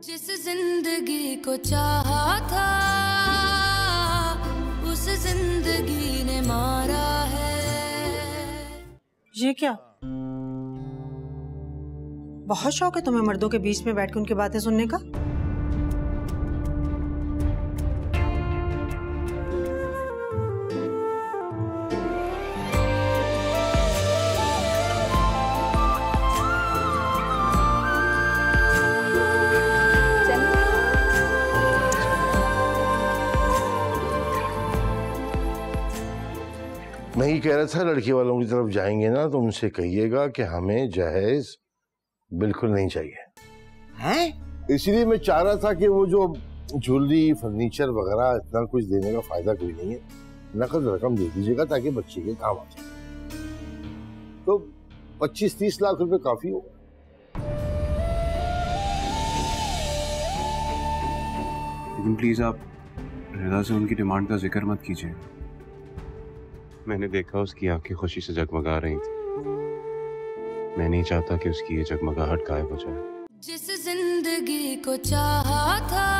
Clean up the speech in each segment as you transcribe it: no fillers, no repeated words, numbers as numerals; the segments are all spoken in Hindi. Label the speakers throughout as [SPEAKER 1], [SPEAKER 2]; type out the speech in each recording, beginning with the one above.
[SPEAKER 1] जिस जिंदगी को चाहा था उस जिंदगी ने मारा है।
[SPEAKER 2] ये क्या? बहुत शौक है तुम्हें मर्दों के बीच में बैठ के उनकी बातें सुनने का?
[SPEAKER 3] मैं ही कह रहा था लड़की वालों की तरफ जाएंगे ना तो उनसे कहिएगा कि हमें जहेज बिल्कुल नहीं चाहिए।
[SPEAKER 4] हैं?
[SPEAKER 3] इसलिए मैं चाह रहा था कि वो जो ज्वेलरी फर्नीचर वगैरह इतना कुछ देने का फायदा कोई नहीं है, नकद रकम दे दीजिएगा ताकि बच्चे के काम आ जाए। तो 25-30 लाख रुपए काफी होगा।
[SPEAKER 5] लेकिन प्लीज आप रिदा से उनकी डिमांड का जिक्र मत कीजिए। मैंने देखा उसकी आंखें खुशी से जगमगा रही थी। मैं नहीं चाहता कि उसकी ये जगमगाहट गायब हो जाए।
[SPEAKER 1] जिस जिंदगी को चाहा था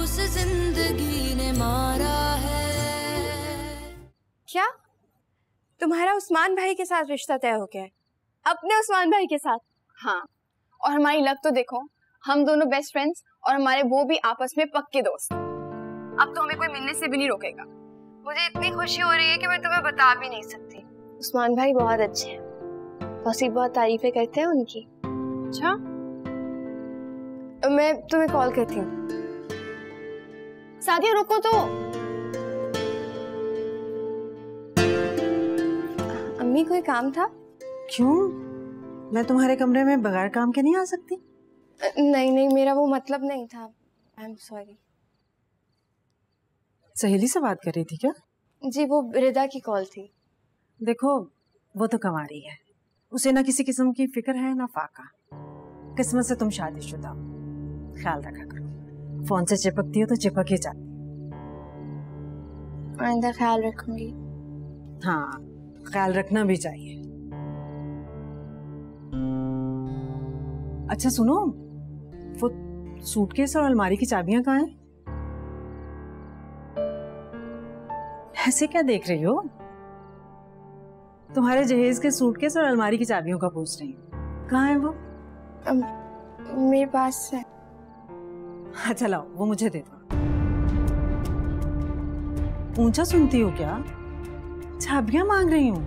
[SPEAKER 1] उस जिंदगी ने मारा है।
[SPEAKER 6] क्या तुम्हारा उस्मान भाई के साथ रिश्ता तय हो गया है? अपने उस्मान भाई के साथ? हाँ, और हमारी लक तो देखो, हम दोनों बेस्ट फ्रेंड्स और हमारे वो भी आपस में पक्के दोस्त। अब तो हमें कोई मिलने से भी नहीं रोकेगा। मुझे इतनी खुशी हो रही है कि मैं तुम्हें बता भी नहीं सकती। उस्मान भाई बहुत अच्छे हैं, तौसीफ बहुत तारीफें करते हैं उनकी। अच्छा, मैं तुम्हें कॉल करती हूँ। सादिया रुको तो। अम्मी कोई काम था?
[SPEAKER 2] क्यों? मैं तुम्हारे कमरे में बगैर काम के नहीं आ सकती?
[SPEAKER 6] नहीं नहीं, मेरा वो मतलब नहीं था। I am sorry.
[SPEAKER 2] सहेली से बात कर रही थी क्या?
[SPEAKER 6] जी, वो रिदा की कॉल थी।
[SPEAKER 2] देखो, वो तो कमा रही है, उसे ना किसी किस्म की फिक्र है ना फाका। किस्मत से तुम शादीशुदा हो, ख्याल रखा करो। फोन से चिपकती हो तो चिपक ही जाती।
[SPEAKER 6] आइंदा ख्याल रखूंगी।
[SPEAKER 2] हाँ, ख्याल रखना भी चाहिए। अच्छा सुनो, वो सूटकेस और अलमारी की चाबियां कहाँ हैं? ऐसे क्या देख रही हो? तुम्हारे जहेज के सूटकेस और अलमारी की चाबियों का पूछ रही हूँ। कहाँ है वो?
[SPEAKER 6] मेरे पास है।
[SPEAKER 2] अच्छा लाओ, वो मुझे दे दो। ऊंचा सुनती हो क्या? चाबियां मांग रही हूँ।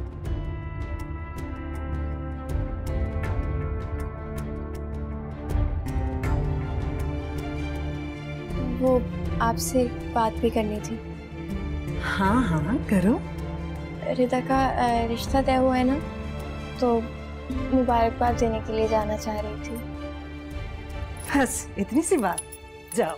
[SPEAKER 6] वो आपसे बात भी करनी थी।
[SPEAKER 2] हाँ हाँ करो।
[SPEAKER 6] रिदा का रिश्ता तय हुआ है ना, तो मुबारकबाद देने के लिए जाना चाह रही थी।
[SPEAKER 2] बस इतनी सी बात, जाओ।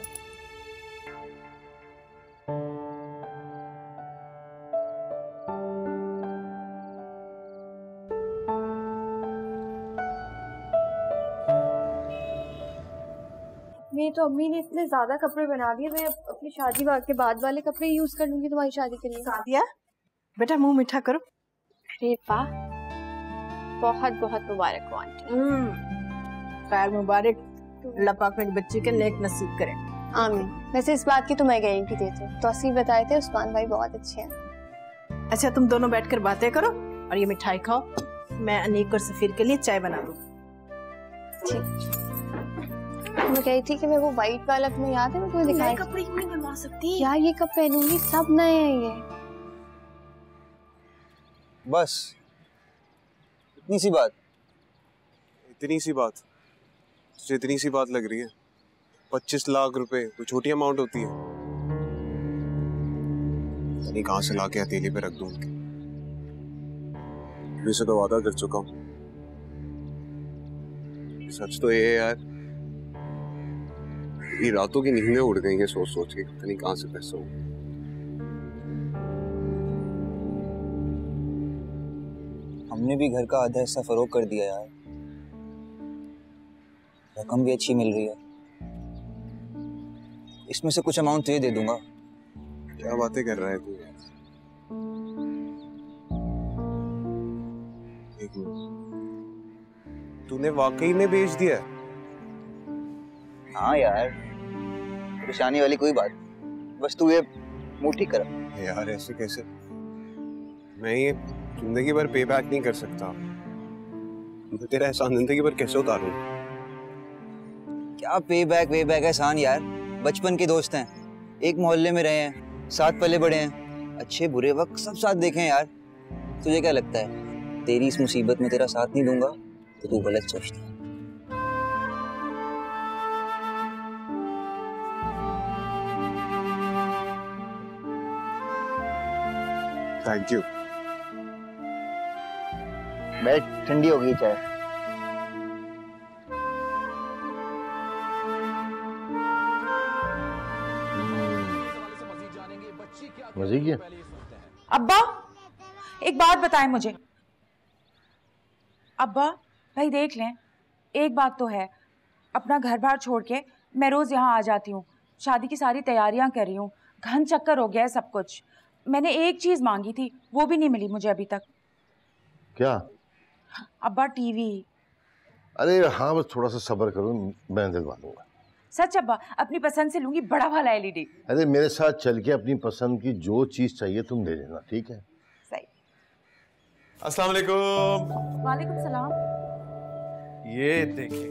[SPEAKER 6] मेरी तो अम्मी ने इतने ज्यादा कपड़े बना दिए, मैं अपनी शादी के बाद वाले कपड़े यूज कर लूंगी तुम्हारी शादी के लिए।
[SPEAKER 2] सादिया बेटा, मुंह मीठा करो।
[SPEAKER 6] अरे वाह, बहुत बहुत मुबारक हो आंटी।
[SPEAKER 7] खैर मुबारक, अल्लाह पाक मेरी बच्ची के नेक नसीब करे।
[SPEAKER 6] आमीन। वैसे इस बात की तो मैं गारंटी देती हूँ, तौसीफ बताए थे उस्मान भाई बहुत अच्छे हैं।
[SPEAKER 7] अच्छा तुम दोनों बैठकर बातें करो और ये मिठाई खाओ, मैं अनीक और सफीर के लिए चाय बना दूँ।
[SPEAKER 6] ठीक। मैं कही थी कि मैं वो व्हाइट वाला, तुम्हें याद है मैं तुम्हें दिखाया?
[SPEAKER 7] कपड़े क्यों नहीं बनवा सकती?
[SPEAKER 6] यार ये कब पहनूंगी, सब नए हैं ये।
[SPEAKER 8] बस इतनी सी बात?
[SPEAKER 5] इतनी सी बात? तुझे इतनी सी बात लग रही है? 25 लाख रुपए कोई छोटी अमाउंट होती है? नहीं कहां से लाके हथेली पे रख दूं उनके। वैसे तो वादा कर चुका हूं। सच तो ये है यार, ये रातों की नींदें उड़ गई हैं सोच सोच के, पता नहीं कहां से पैसा हो।
[SPEAKER 8] हमने भी घर का आधा हिस्सा फरोख कर दिया यार, रकम भी अच्छी मिल रही है। इसमें से कुछ अमाउंट तुझे दे दूंगा।
[SPEAKER 5] क्या बातें कर रहा है तू? एक मिनट, तूने वाकई में बेच दिया है?
[SPEAKER 8] हाँ यार, परेशानी वाली कोई बात, बस तू ये मुंह ठीक कर।
[SPEAKER 5] यार ऐसे कैसे, मैं ये जिंदगी भर पे बैक नहीं कर सकता। मैं तेरा एहसान जिंदगी भर कैसे उतारूं?
[SPEAKER 8] क्या पे बैक एहसान यार, बचपन के दोस्त हैं, एक मोहल्ले में रहे हैं, साथ पले बड़े हैं, अच्छे बुरे वक्त सब साथ देखे हैं यार। तुझे क्या लगता है तेरी इस मुसीबत में तेरा साथ नहीं दूंगा तो तू गलत सोचती है।
[SPEAKER 5] Thank you.
[SPEAKER 8] बैठ, ठंडी हो गई चाय।
[SPEAKER 3] मजे की?
[SPEAKER 4] अब्बा एक बात बताएं मुझे। अब्बा भाई देख लें, एक बात तो है, अपना घर बार छोड़ के मैं रोज यहाँ आ जाती हूँ, शादी की सारी तैयारियां कर रही हूँ, घन चक्कर हो गया है सब कुछ। मैंने एक चीज मांगी थी, वो भी नहीं मिली मुझे अभी तक।
[SPEAKER 3] क्या?
[SPEAKER 4] अब्बा टीवी।
[SPEAKER 3] अरे हाँ, बस थोड़ा सा सब्र करो, मैं दिलवा दूंगा।
[SPEAKER 4] सच अब्बा, अपनी पसंद से लूंगी, बड़ा वाला एलईडी।
[SPEAKER 3] अरे मेरे साथ चल के अपनी पसंद की जो चीज चाहिए तुम ले लेना, ठीक है?
[SPEAKER 4] सही।
[SPEAKER 9] अस्सलाम वालेकुम।
[SPEAKER 4] वालेकुम सलाम।
[SPEAKER 9] ये देखिए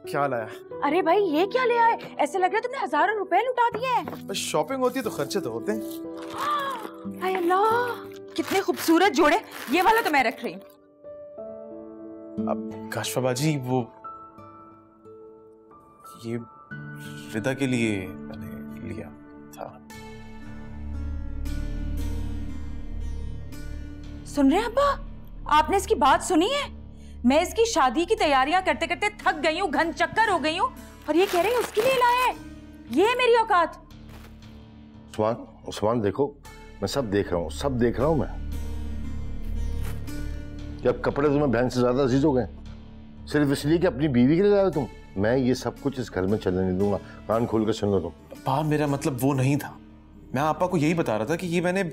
[SPEAKER 9] क्या लाया।
[SPEAKER 4] अरे भाई ये क्या ले आए? ऐसे लग रहा है तुमने हजारों रुपए लुटा दिए हैं।
[SPEAKER 9] बस शॉपिंग होती है तो खर्चे तो होते हैं।
[SPEAKER 4] हाय अल्लाह, कितने खूबसूरत जोड़े। ये वाला तो मैं रख रही हूँ।
[SPEAKER 9] अब काशफा बाजी, वो ये रिदा के लिए मैंने लिया था।
[SPEAKER 4] सुन रहे हैं अब्बा, आपने इसकी बात सुनी है? मैं इसकी शादी की तैयारियां करते करते थक गई हूँ, घन चक्कर हो गई हूँ, और ये कह रहे हैं उसके लिए लाया है। ये है मेरी औकात।
[SPEAKER 3] उस्मान देखो, मैं सब देख रहा हूँ, सब देख रहा हूँ मैं। जब कपड़े तुम्हें बहन से ज्यादा अजीज हो गए सिर्फ इसलिए कि अपनी बीवी के लिए लाए तुम? मैं ये सब कुछ इस घर में चलने नहीं दूंगा। कान खोल कर सुन लो तुम।
[SPEAKER 9] पापा मेरा मतलब वो नहीं था, मैं आपा को यही बता रहा था कि ये मैंने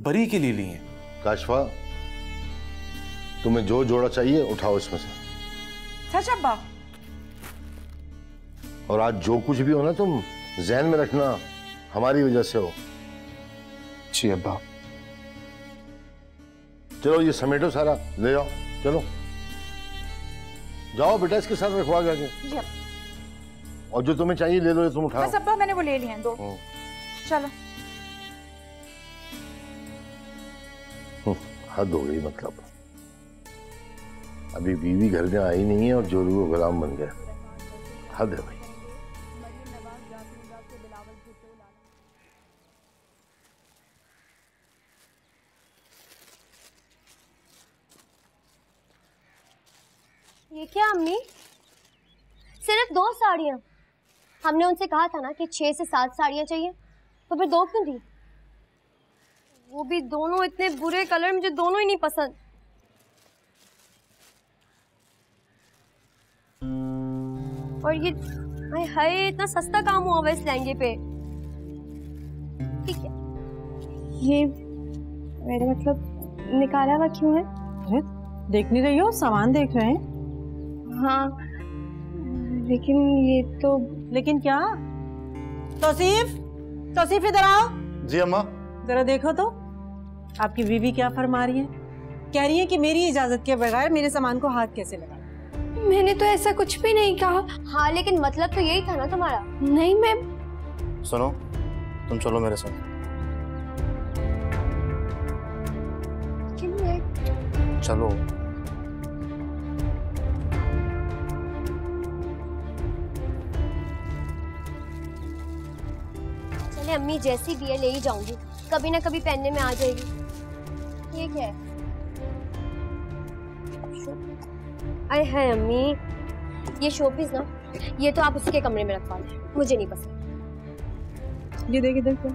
[SPEAKER 9] बरी के लिए लिए हैं।
[SPEAKER 3] काशफा, तुम्हें जो जोड़ा चाहिए उठाओ इसमें से।
[SPEAKER 4] सच अब्बा?
[SPEAKER 3] और आज जो कुछ भी हो ना, तुम ज़हन में रखना हमारी वजह से हो।
[SPEAKER 9] जी अब्बा।
[SPEAKER 3] चलो ये समेटो, सारा ले जाओ। चलो जाओ बेटा, इसके साथ रखवा जाके।
[SPEAKER 4] जी अब्बा।
[SPEAKER 3] और जो तुम्हें चाहिए ले लो, ये तुम उठाओ।
[SPEAKER 4] बस अब्बा मैंने वो ले लिए हैं दो। चलो।
[SPEAKER 3] हद हो गई, मतलब अभी बीवी घर में आई नहीं है और जोरू को गुलाम बन गया। हद है भाई।
[SPEAKER 10] ये क्या अम्मी, सिर्फ 2 साड़ियाँ? हमने उनसे कहा था ना कि 6 से 7 साड़ियाँ चाहिए, तो फिर 2 क्यों दी? वो भी दोनों इतने बुरे कलर, मुझे दोनों ही नहीं पसंद। और ये हाय हाय, इतना सस्ता काम हुआ हुआ इस लहंगे पे। ठीक है,
[SPEAKER 6] ये मेरा मतलब निकाला हुआ क्यों है?
[SPEAKER 2] अरे देख नहीं रही हो, सामान देख रहे हैं।
[SPEAKER 6] हाँ लेकिन ये तो।
[SPEAKER 2] लेकिन क्या? तौसीफ, तौसीफ इधर आओ।
[SPEAKER 9] जी अम्मा।
[SPEAKER 2] जरा देखो तो आपकी बीवी क्या फरमा रही है। कह रही है कि मेरी इजाजत के बगैर मेरे सामान को हाथ कैसे लगा।
[SPEAKER 6] मैंने तो ऐसा कुछ भी नहीं कहा।
[SPEAKER 10] हाँ लेकिन मतलब तो यही था ना तुम्हारा।
[SPEAKER 6] नहीं मैं।
[SPEAKER 9] सुनो, तुम चलो मेरे साथ। चलो।
[SPEAKER 10] चले अम्मी, जैसी भी है ले ही जाऊंगी, कभी ना कभी पहनने में आ जाएगी। ये क्या है? अरे है अम्मी, ये शोपीस ना, ये तो आप उसके कमरे में रखवा लें, मुझे नहीं पसंद।
[SPEAKER 2] ये देखिए देखो,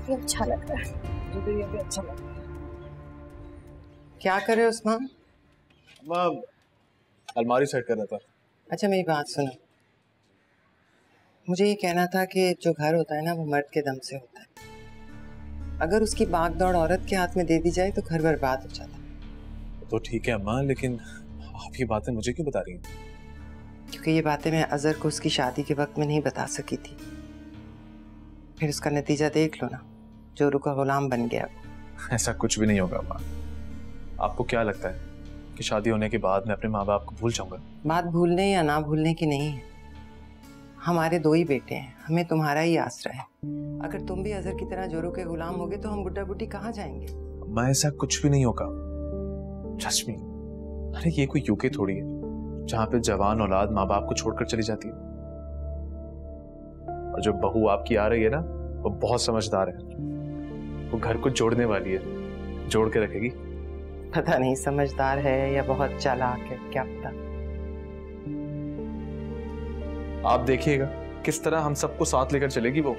[SPEAKER 10] ये अच्छा लग रहा है।
[SPEAKER 2] मुझे ये भी अच्छा लग रहा है।
[SPEAKER 11] क्या कर रहे हो उस्मान?
[SPEAKER 9] अलमारी सेट कर रहा था।
[SPEAKER 11] अच्छा मेरी बात सुनो, मुझे ये कहना था कि जो घर होता है ना वो मर्द के दम से होता है। अगर उसकी भागदौड़ औरत के हाथ में दे दी जाए तो घर बर्बाद हो जाता है।
[SPEAKER 9] तो ठीक है अम्मा, लेकिन आप ये बातें मुझे क्यों बता रही हैं?
[SPEAKER 11] क्योंकि ये बातें मैं अजहर को उसकी शादी के वक्त में नहीं बता सकी थी। फिर उसका नतीजा देख लो ना, जोरू का गुलाम बन गया।
[SPEAKER 9] ऐसा कुछ भी नहीं होगा माँ। आपको क्या लगता है कि शादी होने के बाद मैं अपने माँ बाप को भूल जाऊंगा? बात
[SPEAKER 11] भूलने या ना भूलने की नहीं है। हमारे 2 ही बेटे हैं, हमें तुम्हारा ही आसरा है। अगर तुम भी अजहर की तरह जोरू के गुलाम होगे तो हम बुड्ढा बुड्ढी कहाँ जाएंगे?
[SPEAKER 9] मैं ऐसा कुछ भी नहीं होगा, ट्रस्ट मी। अरे ये कोई यूके थोड़ी है जहाँ पे जवान औलाद माँ बाप को छोड़कर चली जाती है। और जो बहू आपकी आ रही है ना, वो बहुत समझदार है। वो घर को जोड़ने वाली है, जोड़ के रखेगी।
[SPEAKER 11] पता नहीं समझदार है या बहुत चालाक है, क्या पता।
[SPEAKER 9] आप देखिएगा किस तरह हम सबको साथ लेकर चलेगी वो।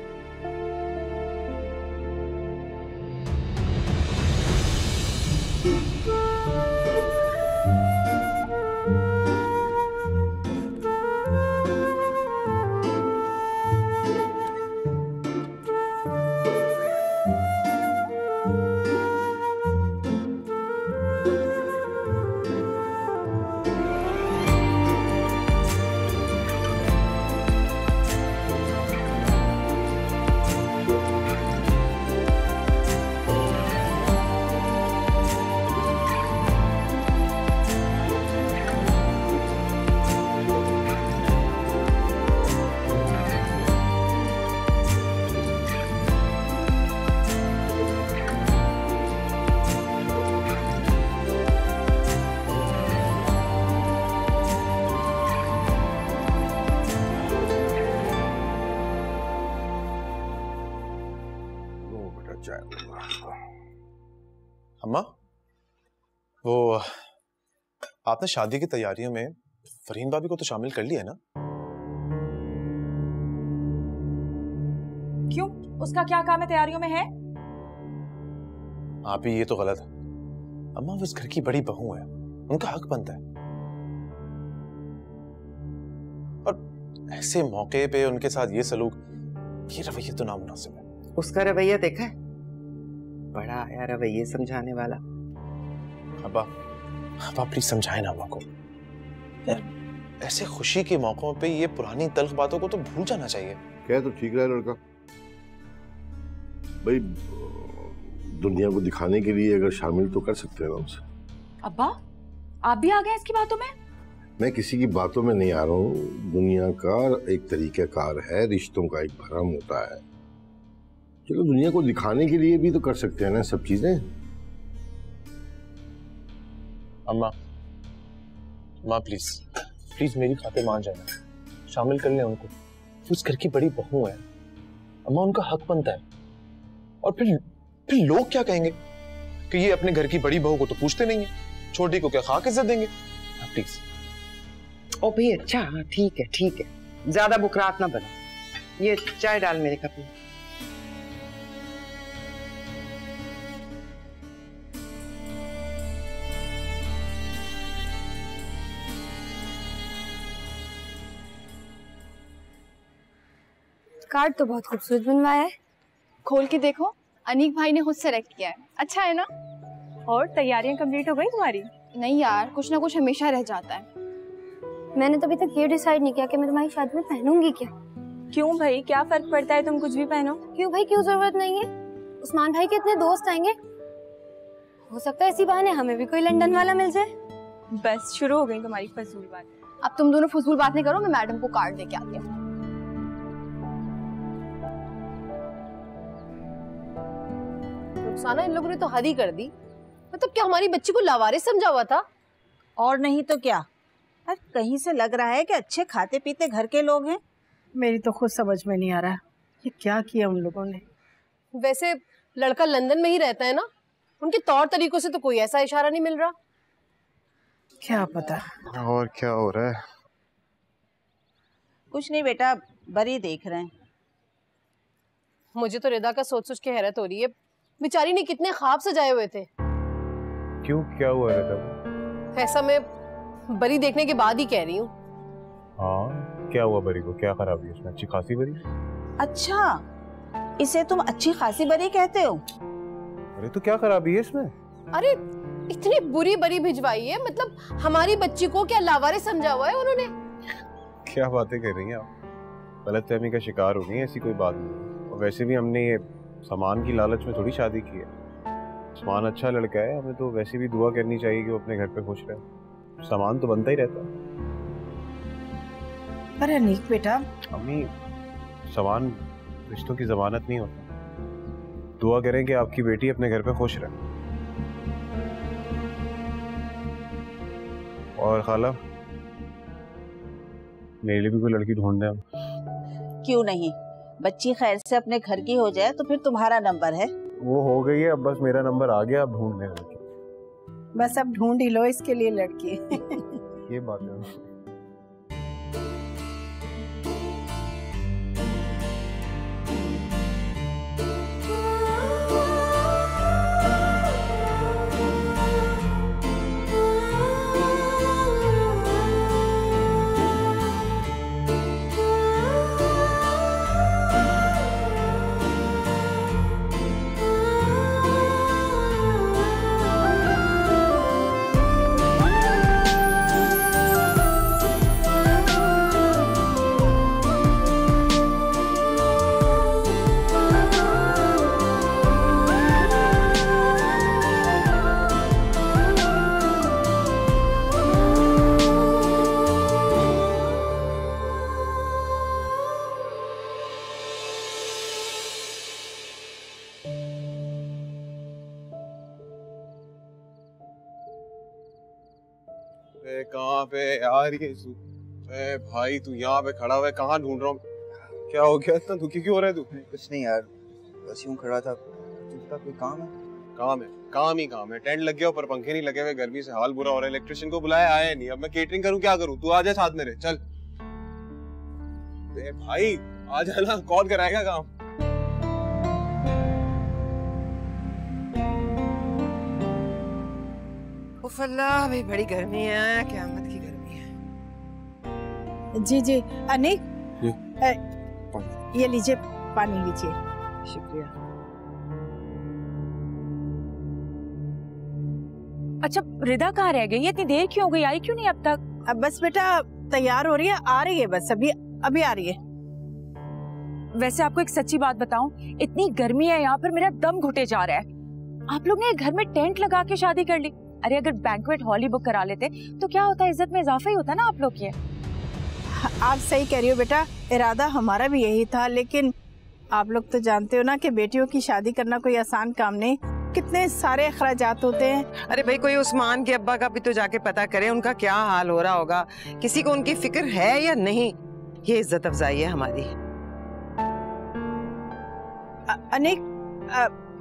[SPEAKER 9] अम्मा, वो आपने शादी की तैयारियों में फरहीन भाभी को तो शामिल कर लिया है ना?
[SPEAKER 4] क्यों? उसका क्या काम है तैयारियों में है?
[SPEAKER 9] आप ही, ये तो गलत है अम्मा। वो इस घर की बड़ी बहू है, उनका हक बनता है। और ऐसे मौके पे उनके साथ ये सलूक, ये रवैया तो नामुनासिब है।
[SPEAKER 11] उसका रवैया देखा है? बड़ा आया रवैये समझाने वाला।
[SPEAKER 9] अब्बा प्लीज समझाए ना अम्मा को। यार ऐसे खुशी के मौकों पे ये पुरानी तल्ख बातों को तो भूल जाना चाहिए।
[SPEAKER 3] क्या तो ठीक रहा है लड़का भाई, दुनिया को दिखाने के लिए अगर शामिल तो कर सकते हैं ना उनसे।
[SPEAKER 4] अब्बा आप भी आ गए इसकी बातों में?
[SPEAKER 3] मैं किसी की बातों में नहीं आ रहा हूँ। दुनिया का एक तरीक़ाकार है, रिश्तों का एक भरम होता है। चलो दुनिया को दिखाने के लिए भी तो कर सकते हैं ना सब चीजें।
[SPEAKER 9] अम्मा प्लीज मेरी खातिर मान जाना, शामिल कर लें उनको। उस घर की बड़ी बहू है अम्मा, उनका हक बनता है। और फिर लोग क्या कहेंगे कि ये अपने घर की बड़ी बहू को तो पूछते नहीं है, छोटी को क्या खाक इज्जत देंगे? प्लीज।
[SPEAKER 11] ओ भाई अच्छा, ठीक है, ज्यादा बुकरात ना बना। ये चाय डाल मेरे कप में।
[SPEAKER 6] कार्ड तो बहुत खूबसूरत बनवाया है। खोल के देखो, अनीक भाई ने खुद सेलेक्ट किया है। अच्छा है ना?
[SPEAKER 4] और तैयारियां कंप्लीट हो गई तुम्हारी?
[SPEAKER 6] नहीं यार, कुछ ना कुछ हमेशा रह जाता है।
[SPEAKER 10] मैंने तो अभी तक ये डिसाइड नहीं किया कि मैं तुम्हारी शादी में पहनूंगी क्या।
[SPEAKER 4] क्यों भाई, क्या फर्क पड़ता है, तुम कुछ भी पहनो।
[SPEAKER 10] क्यों भाई, क्यों जरूरत नहीं है? उस्मान भाई के इतने दोस्त आएंगे, हो सकता है इसी बहाने हमें भी कोई लंदन वाला मिल जाए।
[SPEAKER 4] बस शुरू हो गई तुम्हारी फजूल बात।
[SPEAKER 6] अब तुम दोनों फजूल बात नहीं करो, मैं मैडम को कार्ड लेके आती हूँ।
[SPEAKER 7] रुखसाना, इन लोगों ने तो हद ही कर दी। मतलब क्या हमारी बच्ची को लावारिस समझा हुआ था?
[SPEAKER 12] और नहीं तो क्या। अरे कहीं से लग रहा है कि अच्छे खाते पीते घर के लोग हैं।
[SPEAKER 7] मेरी तो खुद समझ में नहीं आ रहा ये क्या किया उन लोगों ने। वैसे लड़का लंदन में ही रहता है ना, उनके तौर तरीकों से तो कोई ऐसा इशारा नहीं मिल रहा। क्या पता
[SPEAKER 5] और क्या हो रहा है।
[SPEAKER 12] कुछ नहीं बेटा, बरी देख रहे हैं।
[SPEAKER 7] मुझे तो रिदा का सोच सोच के हैरत हो रही है। बेचारी ने कितने ख्वाब सजाए हुए थे।
[SPEAKER 5] क्यों, क्या हुआ रिदा?
[SPEAKER 7] ऐसा मैं बरी देखने के बाद ही कह रही हूँ।
[SPEAKER 5] हाँ, क्या हुआ बरी को? क्या खराबी है उसमें? अच्छी खासी बरी?
[SPEAKER 12] अच्छा, इसे तुम अच्छी खासी बरी कहते हो?
[SPEAKER 5] अरे तो क्या खराबी है इसमें?
[SPEAKER 7] अरे इतनी बुरी बरी भिजवाई है, मतलब हमारी बच्ची को क्या लावारिस समझा हुआ है उन्होंने?
[SPEAKER 5] क्या बातें कर रही हैं आप? गलतफहमी का शिकार हो गई है, ऐसी कोई बात नहीं। और वैसे भी हमने ये सामान की लालच में थोड़ी शादी की है। उस्मान अच्छा लड़का है, हमें तो वैसे भी दुआ करनी चाहिए कि वो अपने घर पे खुश रहे। सामान तो बनता ही रहता है।
[SPEAKER 12] पर अनीक बेटा,
[SPEAKER 5] अम्मी सामान रिश्तों की जमानत नहीं होता। दुआ करें कि आपकी बेटी अपने घर पे खुश रहे। और खाला, मेरे लिए भी कोई लड़की ढूंढ दें।
[SPEAKER 12] क्यों नहीं, बच्ची खैर से अपने घर की हो जाए तो फिर तुम्हारा नंबर है।
[SPEAKER 5] वो हो गई है, अब बस मेरा नंबर आ गया, अब ढूंढ लें लड़की।
[SPEAKER 12] बस अब ढूंढ ही लो इसके लिए लड़की।
[SPEAKER 5] ये बात है। कहाँ पे यार ये भाई, तू यहाँ पे खड़ा हुआ है, कहाँ ढूंढ रहा हूँ? क्या हो गया, इतना दुखी क्यों हो रहा है तू?
[SPEAKER 8] कुछ नहीं यार, बस यूं खड़ा था। तुझका कोई काम है?
[SPEAKER 5] काम है, काम ही काम है। टेंट लग गया, ऊपर पंखे नहीं लगे हुए, गर्मी से हाल बुरा हो रहा है। इलेक्ट्रिशियन को बुलाया, आया नहीं। अब मैं केटरिंग करूँ, क्या करूँ? तू आ जा साथ मेरे, चल। भाई आ जाना, कौन कराएगा काम?
[SPEAKER 11] अल्लाह भाई, बड़ी गर्मी है, क़यामत की गर्मी है।
[SPEAKER 12] जी जी अनीक, ये लीजिए, पानी लीजिए।
[SPEAKER 11] शुक्रिया।
[SPEAKER 4] अच्छा, रिदा कहाँ रह गई? इतनी देर क्यों हो गई, आई क्यों नहीं अब तक?
[SPEAKER 12] अब बस बेटा तैयार हो रही है, आ रही है, बस अभी अभी आ रही है।
[SPEAKER 4] वैसे आपको एक सच्ची बात बताऊं, इतनी गर्मी है यहाँ पर, मेरा दम घुटे जा रहा है। आप लोग ने घर में टेंट लगा के शादी कर ली। अरे अगर बैंक्वेट हॉल ही बुक करा लेते तो क्या होता, इज्जत में इजाफा ही होता ना आप लोग के।
[SPEAKER 12] आप सही कह रही हो बेटा, इरादा हमारा भी यही था, लेकिन आप लोग तो जानते हो ना कि बेटियों की शादी करना कोई आसान काम नहीं, कितने सारे अखराजात होते हैं।
[SPEAKER 11] अरे भाई, कोई उस्मान के अब्बा का भी तो जाके पता करे, उनका क्या हाल हो रहा होगा, किसी को उनकी फिक्र है या नहीं। ये इज्जत अफजाई है हमारी।
[SPEAKER 12] अनीक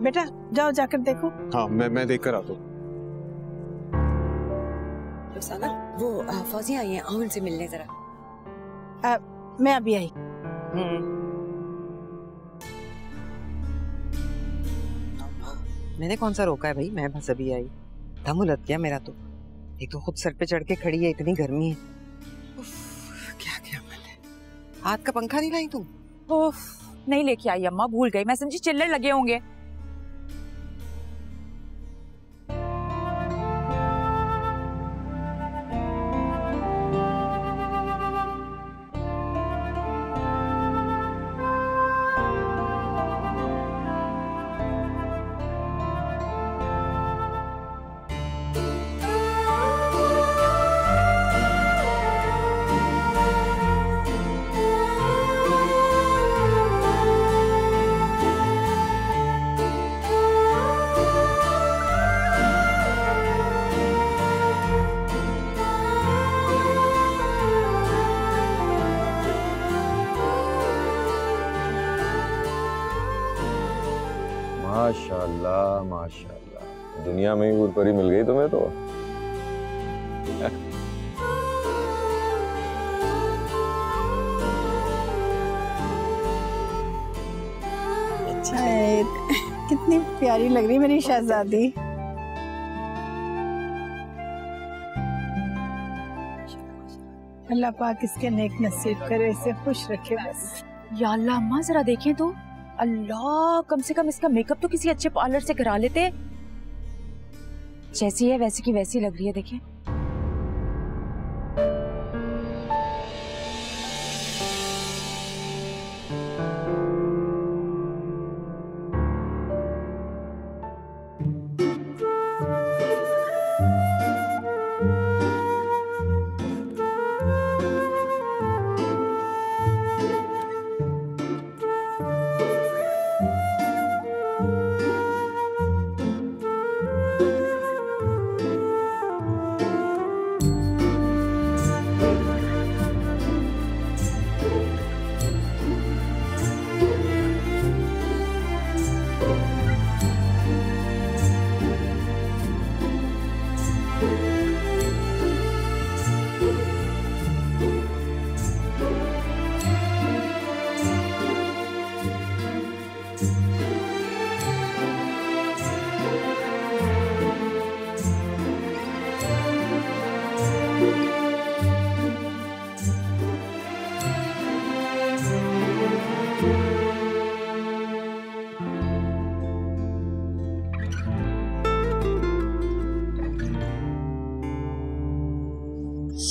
[SPEAKER 12] बेटा जाओ, जाकर देखो।
[SPEAKER 5] हाँ, मैं देख कर आता हूँ।
[SPEAKER 13] रुखसाना, वो फौजिया आई हैं, आओ उनसे मिलने जरा।
[SPEAKER 12] मैं अभी आई।
[SPEAKER 11] मैंने कौन सा रोका है भाई, मैं बस अभी आई। दम उलट गया मेरा तो। एक तो खुद सर पे चढ़ के खड़ी है, इतनी गर्मी है। क्या क्या मन है। हाथ का पंखा नहीं लाई तुम?
[SPEAKER 4] नहीं लेके आई अम्मा, भूल गई। मैं समझी चिल्लर लगे होंगे।
[SPEAKER 14] माशाल्लाह माशाल्लाह, दुनिया में ही हूर-परी मिल गई तुम्हें तो।
[SPEAKER 12] कितनी प्यारी लग रही मेरी शहजादी। अल्लाह पाक इसके नेक नसीब करे, इसे खुश रखे बस।
[SPEAKER 4] या अल्लाह, अम्मा जरा देखें तो। अल्लाह, कम से कम इसका मेकअप तो किसी अच्छे पार्लर से करा लेते। जैसी है वैसी की वैसी लग रही है, देखें।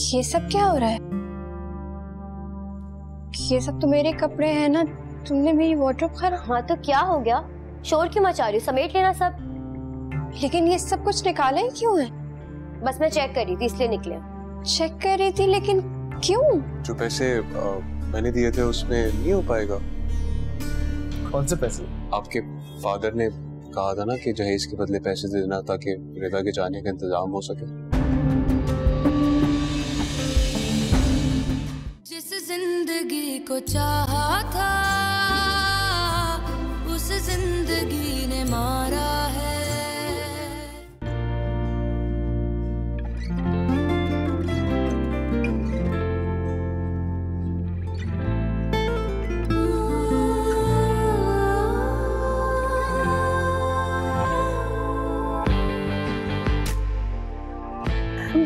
[SPEAKER 6] ये सब क्या हो रहा है? ये सब तो मेरे कपड़े हैं ना, तुमने मेरी वार्डरोब खराब।
[SPEAKER 10] हाँ तो क्या हो गया, शोर क्यों मचा रही हो? समेट लेना सब।
[SPEAKER 6] लेकिन ये सब कुछ निकाले ही क्यों है?
[SPEAKER 10] बस मैं चेक कर रही थी इसलिए निकले।
[SPEAKER 6] चेक कर रही थी, लेकिन क्यों?
[SPEAKER 5] जो पैसे मैंने दिए थे उसमें नहीं हो पाएगा।
[SPEAKER 9] कौन से पैसे?
[SPEAKER 5] आपके फादर ने कहा था ना कि जहेज के बदले पैसे दे देना ताकि रिदा के जाने का इंतजाम हो सके।
[SPEAKER 1] जिस जिंदगी को चाहा था उस जिंदगी ने मारा है।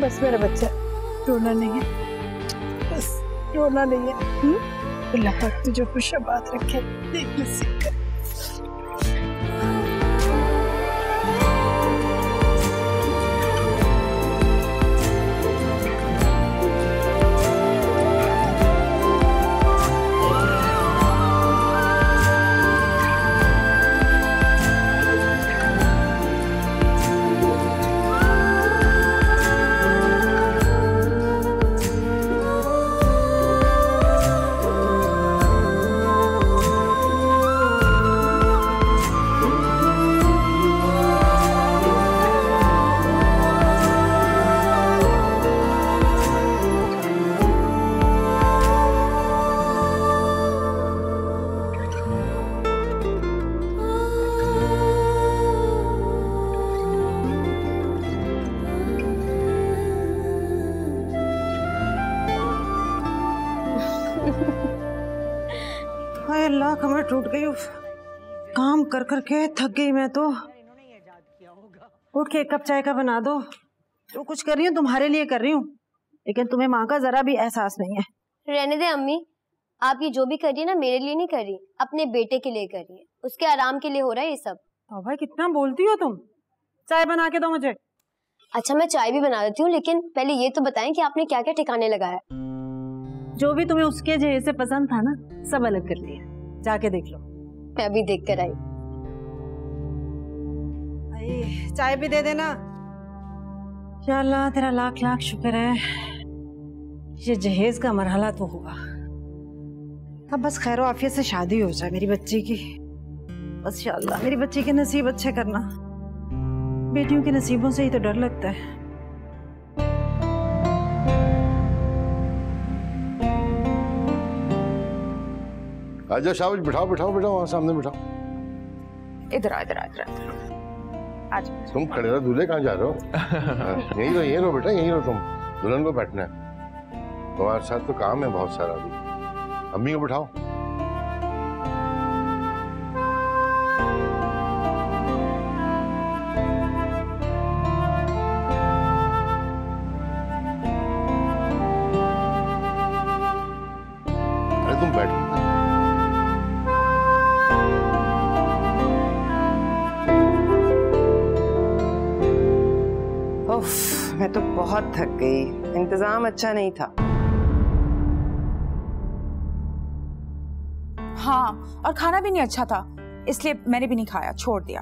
[SPEAKER 12] बस मेरा बच्चा, रोना नहीं है, बस रोना नहीं है। अल्लाह पाक तुझे खुश आबाद रखे। देख नसीब कर।
[SPEAKER 2] हाय अल्लाह, कमर टूट गई। काम कर कर के थक गई मैं तो। उठ के एक कप चाय का बना दो। जो कुछ कर रही हूँ तुम्हारे लिए कर रही हूँ, लेकिन तुम्हें माँ का जरा भी एहसास नहीं है।
[SPEAKER 10] रहने दे अम्मी, आप ये जो भी कर रही है ना मेरे लिए नहीं कर रही, अपने बेटे के लिए कर रही है। उसके आराम के लिए हो रहा है ये सब।
[SPEAKER 2] भाई कितना बोलती हो तुम। चाय बना के दो मुझे।
[SPEAKER 10] अच्छा मैं चाय भी बना देती हूँ, लेकिन पहले ये तो बताएं कि आपने क्या क्या ठिकाने लगाया।
[SPEAKER 2] जो भी तुम्हें उसके जैसे पसंद था ना सब अलग कर लिया, जाके देख लो।
[SPEAKER 10] मैं अभी देख कर आई।
[SPEAKER 2] चाय भी दे देना। या अल्लाह तेरा लाख लाख शुक्र है, ये जहेज का मरहला तो हुआ। अब बस खैर आफियत से शादी हो जाए मेरी बच्ची की। बस या अल्लाह मेरी बच्ची के नसीब अच्छे करना। बेटियों के नसीबों से ही तो डर लगता है।
[SPEAKER 3] आजा शाबाश, बिठाओ बिठाओ बिठाओ, वहां सामने बिठाओ।
[SPEAKER 4] इधर इधर इधर आज
[SPEAKER 3] तुम खड़े रहो, दूल्हे कहाँ जा रहे हो? यही रहो बेटा, यही रहो तुम। दुल्हन को बैठना है, तुम्हारे साथ तो काम है बहुत सारा अभी। अम्मी को बिठाओ। अरे तुम बैठो।
[SPEAKER 11] मैं तो बहुत थक गई, इंतजाम अच्छा नहीं था।
[SPEAKER 4] हाँ, और खाना भी नहीं अच्छा था, इसलिए मैंने भी नहीं खाया, छोड़ दिया।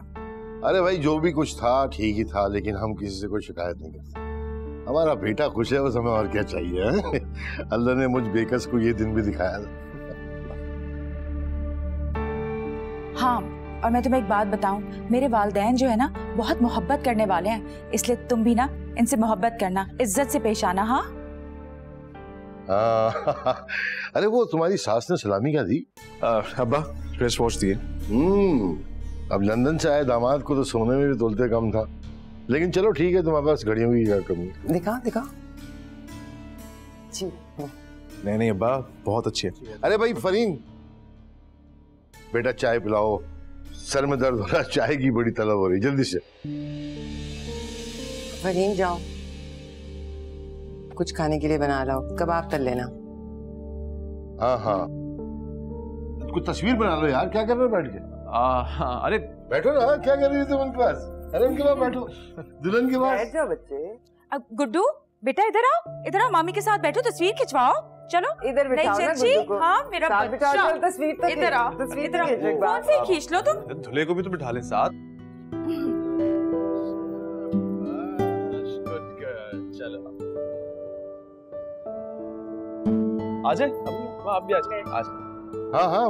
[SPEAKER 3] अरे भाई जो भी कुछ था ठीक ही था, लेकिन हम किसी से कोई शिकायत नहीं करते। हमारा बेटा खुश है, बस हमें और क्या चाहिए। अल्लाह ने मुझ बेकस को ये दिन भी दिखाया।
[SPEAKER 4] हाँ, और मैं तुम्हें एक बात बताऊं, मेरे वालिदैन जो है ना बहुत मोहब्बत करने वाले हैं, इसलिए तुम भी ना इनसे मोहब्बत करना, इज्जत से पेश आना। हाँ
[SPEAKER 3] अरे वो तुम्हारी सास ने सलामी क्या दी?
[SPEAKER 9] अब्बा रिस्ट वॉच दिए।
[SPEAKER 3] अब लंदन से आए दामाद को तो सोने में भी तोलते कम था, लेकिन चलो ठीक है, तुम्हारे पास घड़ियों की क्या कमी।
[SPEAKER 11] दिखा दिखा जी।
[SPEAKER 9] नहीं अब्बा बहुत अच्छी है।
[SPEAKER 3] अरे भाई फरीन बेटा चाय पिलाओ, सर में दर्द हो रहा है, चाय की बड़ी तलब हो रही, जल्दी से।
[SPEAKER 11] फरीन जाओ कुछ खाने के लिए बना लाओ, कबाब तल लेना।
[SPEAKER 3] हाँ कुछ तस्वीर बना लो यार, क्या कर रहे हो बैठ के?
[SPEAKER 9] हाँ, अरे
[SPEAKER 3] बैठो ना, क्या कर रही हो तुम उनके पास? अरे उनके पास बैठो, दुल्हन के पास।
[SPEAKER 11] बैठ जाओ बच्चे।
[SPEAKER 4] गुड्डू बेटा इधर आओ, मामी के साथ बैठो, तस्वीर खिंचवाओ। चलो
[SPEAKER 11] इधर बिठाओ ना गुड्डू को।
[SPEAKER 4] हाँ मेरा बच्चा,
[SPEAKER 11] चल तस्वीर तो
[SPEAKER 4] इधर आओ, इधर आओ, फोन से खींच लो तुम।
[SPEAKER 9] दूल्हे को भी तो बिठा लें साथ। चलो आ जाए, आप भी आ जाए।
[SPEAKER 3] हाँ हाँ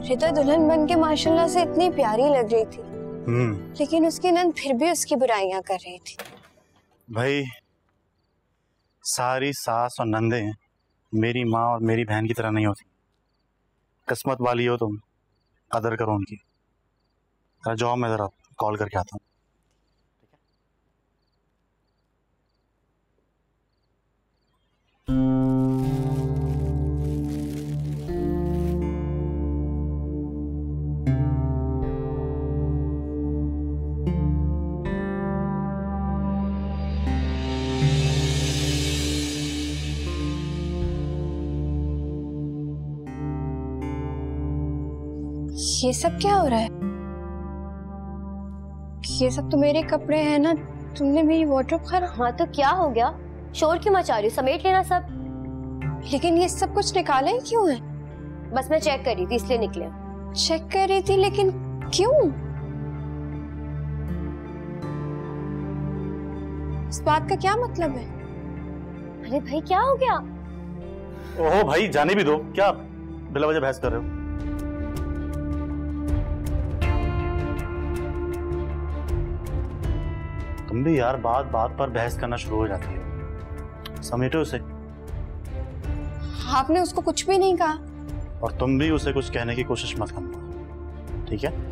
[SPEAKER 6] रिता दुल्हन बन के माशाल्लाह से इतनी प्यारी लग रही थी, लेकिन उसकी नंद फिर भी उसकी बुराइयां कर रही थी।
[SPEAKER 15] भाई सारी सास और नंदे मेरी माँ और मेरी बहन की तरह नहीं होती। किस्मत वाली हो तुम, कदर करो उनकी। जाओ मैं जरा कॉल करके आता हूँ।
[SPEAKER 6] ये सब क्या हो रहा है? ये सब तो मेरे कपड़े हैं ना, तुमने मेरी वार्डरोब खराब।
[SPEAKER 10] हाँ तो क्या हो गया, शोर क्यों मचा रही हो? समेट लेना सब।
[SPEAKER 6] लेकिन ये सब कुछ निकाला ही क्यों है?
[SPEAKER 10] बस मैं चेक कर रही थी इसलिए निकले।
[SPEAKER 6] चेक कर रही थी, लेकिन क्यों? इस बात का क्या मतलब है?
[SPEAKER 10] अरे भाई क्या हो गया?
[SPEAKER 15] ओहो भाई जाने भी दो, क्या बिला वजह बहस कर रहे हो? तुम भी यार बात बात पर बहस करना शुरू हो जाती है। समेटो उसे।
[SPEAKER 6] आपने उसको कुछ भी नहीं कहा।
[SPEAKER 15] और तुम भी उसे कुछ कहने की कोशिश मत करना, ठीक है?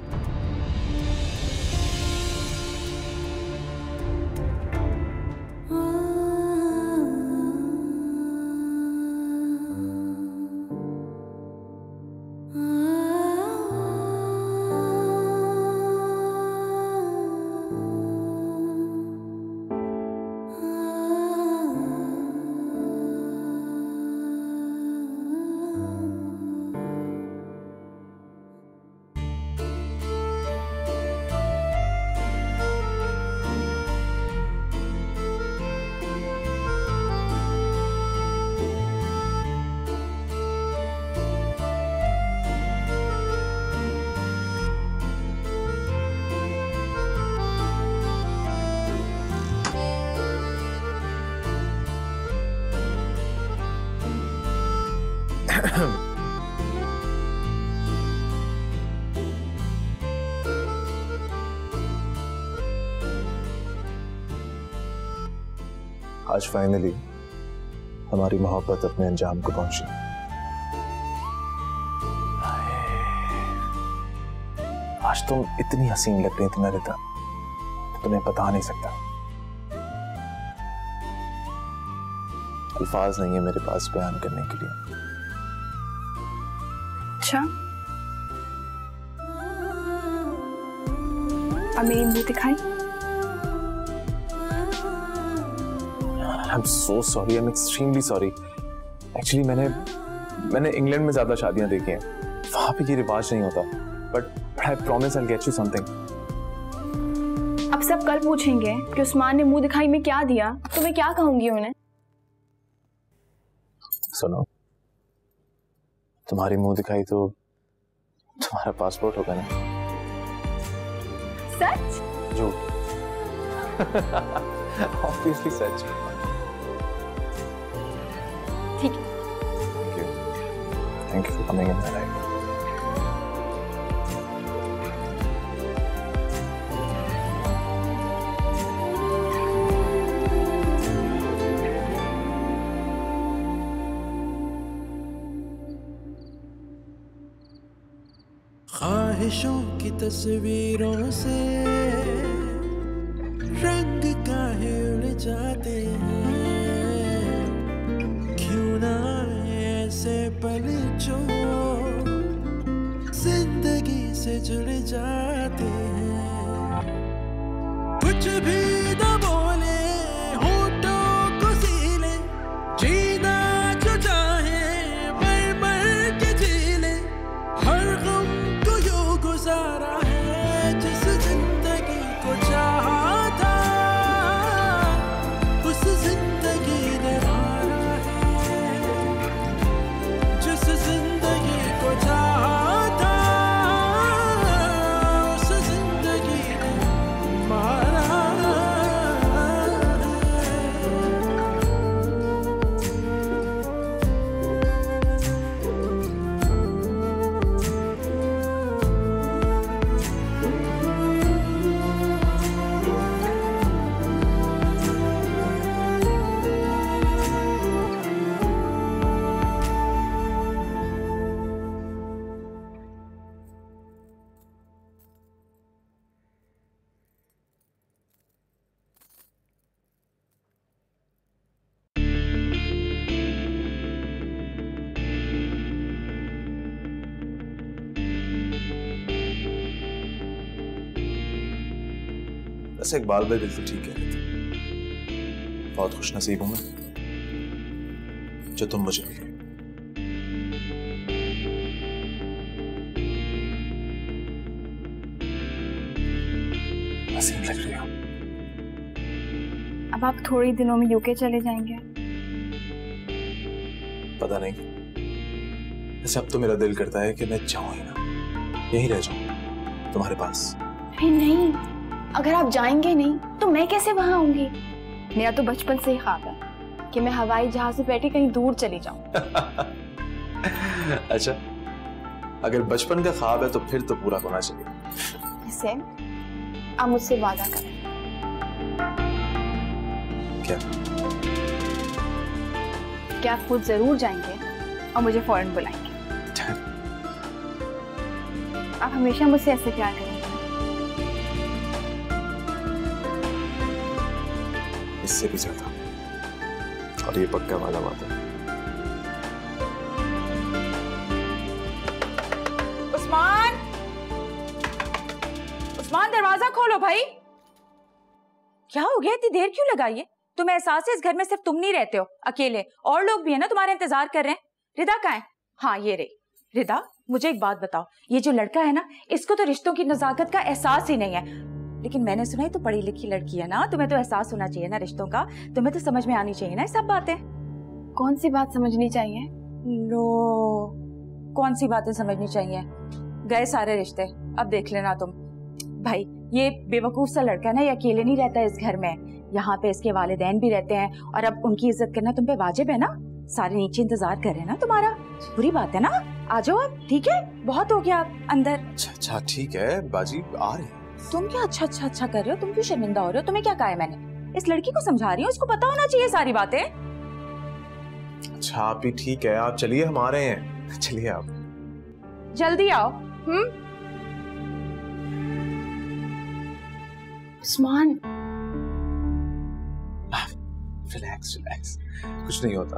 [SPEAKER 9] आज फाइनली हमारी मोहब्बत अपने अंजाम को पहुंची। आज तुम इतनी हसीन लग रही थी ना रिता, तुम्हें बता नहीं सकता। अल्फाज नहीं है मेरे पास बयान करने के लिए।
[SPEAKER 6] अच्छा, अब मेरी मुंह दिखाई।
[SPEAKER 9] I'm so sorry, I'm extremely sorry. Actually मैंने इंग्लैंड में ज्यादा शादियां देखी हैं, वहां पे ये रिवाज नहीं होता। But I promise I'll get you something.
[SPEAKER 6] अब सब कल पूछेंगे कि उस्मान ने मुंह दिखाई में क्या दिया, तो मैं क्या कहूंगी उन्हें?
[SPEAKER 9] सुनो, तुम्हारी मुंह दिखाई तो तुम्हारा पासपोर्ट होगा ना?
[SPEAKER 6] सच?
[SPEAKER 9] झूठ। Obviously सच।
[SPEAKER 6] ठीक है।
[SPEAKER 9] Thank you for coming in my life.
[SPEAKER 16] ख्वाहिशों की तस्वीरों से रंग काहे उड़ जाते हैं, क्यों ना ऐसे पल जो जिंदगी से जुड़ जाते हैं। कुछ भी न बोले होठों को सीले, जीना जो चाहे मर मर के जी ले, हर गम को यूं गुजारा है।
[SPEAKER 9] वैसे इकबाल भाई बिल्कुल ठीक कह रहे थे, बहुत खुश नसीब हूं मैं जो तुम मुझे मिले। हसीन लग रही हो।
[SPEAKER 6] अब आप थोड़े ही दिनों में यूके चले जाएंगे।
[SPEAKER 9] पता नहीं, वैसे अब तो मेरा दिल करता है कि मैं जाऊं ही ना, यहीं रह जाऊं तुम्हारे पास।
[SPEAKER 6] नहीं, अगर आप जाएंगे नहीं तो मैं कैसे वहां आऊंगी? मेरा तो बचपन से ही ख्वाब है कि मैं हवाई जहाज से बैठे कहीं दूर चली जाऊं।
[SPEAKER 9] अच्छा, अगर बचपन का ख्वाब है तो फिर तो पूरा होना चाहिए।
[SPEAKER 6] वैसे आप मुझसे वादा करें।
[SPEAKER 9] क्या?
[SPEAKER 6] कि आप खुद जरूर जाएंगे और मुझे फौरन बुलाएंगे। आप हमेशा मुझसे ऐसे प्यार करेंगे।
[SPEAKER 9] इससे भी ज्यादा, और ये पक्का वाला बात है।
[SPEAKER 4] उस्मान, उस्मान दरवाजा खोलो भाई। क्या हो गया, इतनी देर क्यों लगाई है? तुम्हें एहसास है इस घर में सिर्फ तुम नहीं रहते हो अकेले, और लोग भी है ना तुम्हारे इंतजार कर रहे हैं। रिदा कहाँ है? हाँ ये रही। रिदा मुझे एक बात बताओ, ये जो लड़का है ना, इसको तो रिश्तों की नजाकत का एहसास ही नहीं है। लेकिन मैंने सुना है तो पढ़ी लिखी लड़की है ना, तुम्हें तो एहसास होना चाहिए ना रिश्तों का, तुम्हें तो समझ में आनी चाहिए ना ये सब बातें।
[SPEAKER 6] कौन सी बात समझनी चाहिए?
[SPEAKER 4] लो, कौन सी बातें समझनी चाहिए? गए सारे रिश्ते, अब देख लेना तुम। भाई ये बेवकूफ सा लड़का है ना, ये अकेले नहीं रहता इस घर में, यहाँ पे इसके वालिदैन भी रहते हैं, और अब उनकी इज्जत करना तुम पे वाजिब है ना। सारे नीचे इंतजार कर रहे हैं ना तुम्हारा, बुरी बात है ना। आ जाओ आप, ठीक है, बहुत हो गया आप अंदर।
[SPEAKER 9] अच्छा ठीक है बाजी, आ रहे हैं।
[SPEAKER 4] तुम क्या अच्छा अच्छा अच्छा कर रहे हो? तुम क्यों शर्मिंदा हो रहे हो? तुम्हें क्या कहा है मैंने? इस लड़की को समझा रही हूँ, इसको पता होना चाहिए सारी बातें।
[SPEAKER 9] अच्छा आप ही ठीक है, आप चलिए, हम आ रहे हैं। चलिए आप
[SPEAKER 4] जल्दी आओ।
[SPEAKER 6] उस्मान,
[SPEAKER 9] रिलैक्स रिलैक्स, कुछ नहीं होता।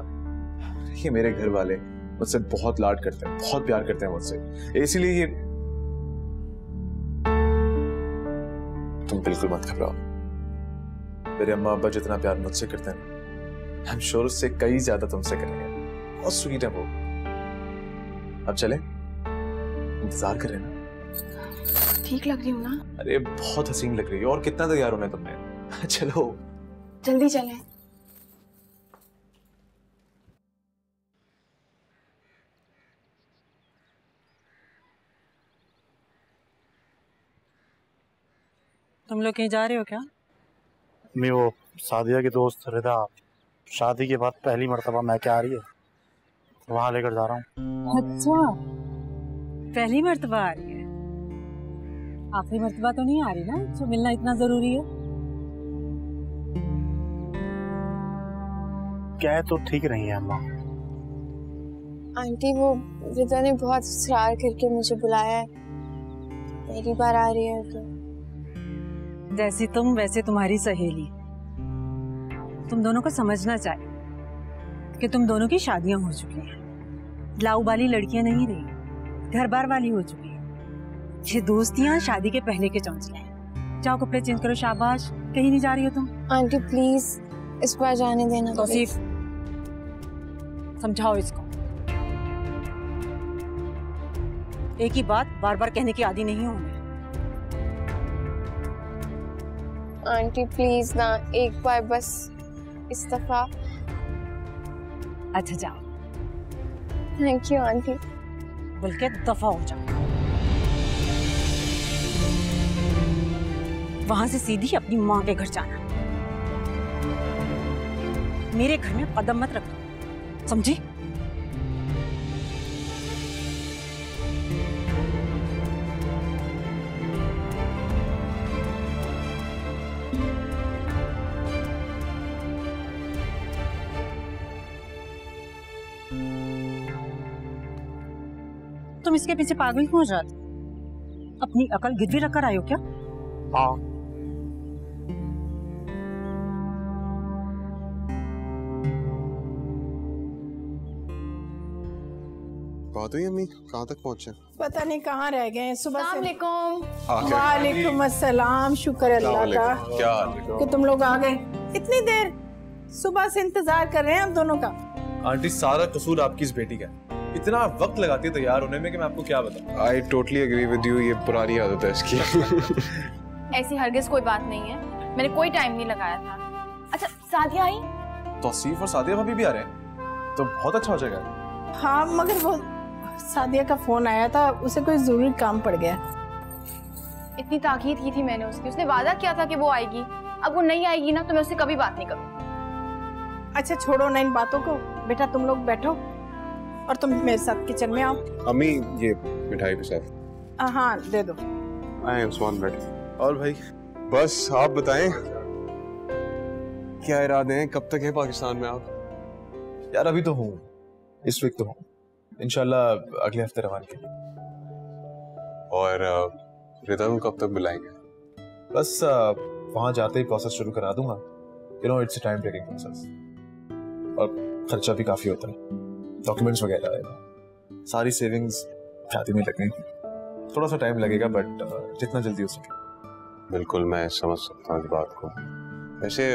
[SPEAKER 9] ये मेरे घर वाले मुझसे बहुत लाड करते हैं, बहुत प्यार करते हैं मुझसे, इसीलिए ये। तुम बिल्कुल मत घबराओ, मेरे अम्मा अब्बा जितना प्यार मुझसे करते हैं, आई एम श्योर उससे कई ज्यादा तुमसे करेंगे। बहुत स्वीट है वो। अब चले, इंतजार कर रहे हैं ना?
[SPEAKER 6] ठीक लग रही हूँ ना?
[SPEAKER 9] अरे बहुत हसीन लग रही है, और कितना तैयार होना है तुमने? चलो
[SPEAKER 6] जल्दी चलें।
[SPEAKER 2] तुम लोग कहीं जा रहे हो क्या?
[SPEAKER 15] मैं वो सादिया की दोस्त रिदा शादी के बाद पहली मर्तबा मैं क्या आ रही है, वहां लेकर जा रहा हूँ।
[SPEAKER 2] अच्छा, पहली मर्तबा आ रही है? आखिरी मर्तबा तो नहीं आ रही ना, जो मिलना इतना जरूरी है?
[SPEAKER 15] क्या तो ठीक नहीं है अम्मा।
[SPEAKER 6] आंटी वो रिदा ने बहुत इस्रार करके मुझे बुलाया है, पहली बार आ रही है तो।
[SPEAKER 2] जैसी तुम वैसे तुम्हारी सहेली। तुम दोनों को समझना चाहिए कि तुम दोनों की शादियां हो चुकी हैं, लाऊ वाली लड़कियां नहीं रही, घर बार वाली हो चुकी है। ये दोस्तियां शादी के पहले के चौंचले हैं। जाओ कपड़े चेंज करो, शाबाश। कहीं नहीं जा रही हो तुम?
[SPEAKER 6] आंटी प्लीज इस बार जाने देना।
[SPEAKER 2] तौसीफ, समझाओ इसको। एक ही बात बार बार कहने की आदी नहीं हूं मैं।
[SPEAKER 6] आंटी प्लीज ना, एक बार बस इस दफा।
[SPEAKER 2] अच्छा जाओ।
[SPEAKER 6] Thank you aunty.
[SPEAKER 2] बल्कि दफा हो जाओ। वहां से सीधी अपनी माँ के घर जाना, मेरे घर में कदम मत रखो, समझी? तुम इसके पीछे पागल क्यों हो जाते? अपनी अकल गिरवी रखकर आयो क्या?
[SPEAKER 15] हाँ।
[SPEAKER 5] बात हुई अम्मी, कहाँ तक पहुँचे?
[SPEAKER 12] पता नहीं कहाँ रह गए हैं सुबह से।
[SPEAKER 6] वालेकुम।
[SPEAKER 12] वालेकुम अस्सलाम, शुक्र अल्लाह का
[SPEAKER 9] क्या हाल
[SPEAKER 12] कि तुम लोग आ गए। इतनी देर सुबह से इंतजार कर रहे हैं हम दोनों का।
[SPEAKER 9] आंटी सारा कसूर आपकी इस बेटी का है। इतना वक्त लगाती है तैयार होने में कि मैं आपको क्या बताऊं।
[SPEAKER 5] I totally agree with you, ये पुरानी आदत है इसकी।
[SPEAKER 6] ऐसी हरगिज कोई बात नहीं है, मैंने कोई टाइम नहीं लगाया था। अच्छा सादिया आई?
[SPEAKER 9] तौसीफ और सादिया भाभी भी आ रहे हैं तो बहुत अच्छा हो जाएगा।
[SPEAKER 12] हाँ मगर वो सादिया का फोन आया था, उसे कोई जरूरी काम पड़ गया।
[SPEAKER 6] इतनी ताकीद की थी मैंने उसकी, उसने वादा किया था कि वो आएगी। अब वो नहीं आएगी ना तो मैं उससे कभी बात नहीं करूँ।
[SPEAKER 12] अच्छा छोड़ो ना इन बातों को, बेटा तुम लोग बैठो और तुम मेरे साथ किचन में आओ।
[SPEAKER 5] अम्मी ये मिठाई के साथ।
[SPEAKER 12] हाँ दे दो।
[SPEAKER 5] आए उस्मान बैठ।
[SPEAKER 9] और भाई
[SPEAKER 5] बस आप बताएं क्या इरादे हैं, कब तक है पाकिस्तान में आप?
[SPEAKER 9] यार अभी तो हूँ, इस वीक तो हूँ, इंशाल्लाह अगले हफ्ते रवान के लिए।
[SPEAKER 5] और रिदा को कब तक बुलाएंगे?
[SPEAKER 9] बस वहां जाते ही प्रोसेस शुरू करा दूंगा। You know it's a time taking process और खर्चा भी काफी होता है, डॉक्यूमेंट्स वगैरह आएगा, सारी सेविंग्स शादी में लगेंगी। थोड़ा सा टाइम लगेगा बट जितना जल्दी हो सके।
[SPEAKER 5] बिल्कुल मैं समझ सकता हूँ इस बात को। वैसे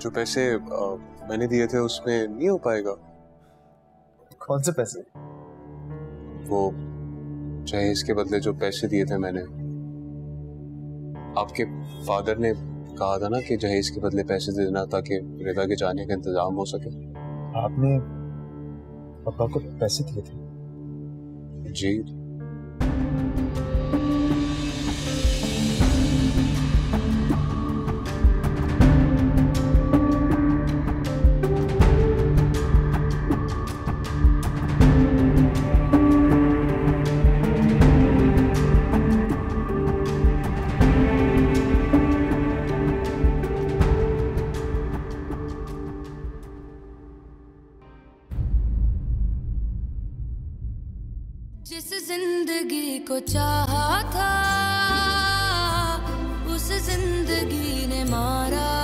[SPEAKER 5] जो पैसे मैंने दिए थे उसमें नहीं हो पाएगा?
[SPEAKER 9] कौन से पैसे?
[SPEAKER 5] वो जहेज के बदले जो पैसे दिए थे मैंने। आपके फादर ने कहा था ना कि जहेज के बदले पैसे दे देना ताकि रिदा के जाने का इंतजाम हो सके।
[SPEAKER 9] आपने पापा को पैसे दिए थे?
[SPEAKER 5] जी।
[SPEAKER 1] जिस जिंदगी को चाहा था उस जिंदगी ने मारा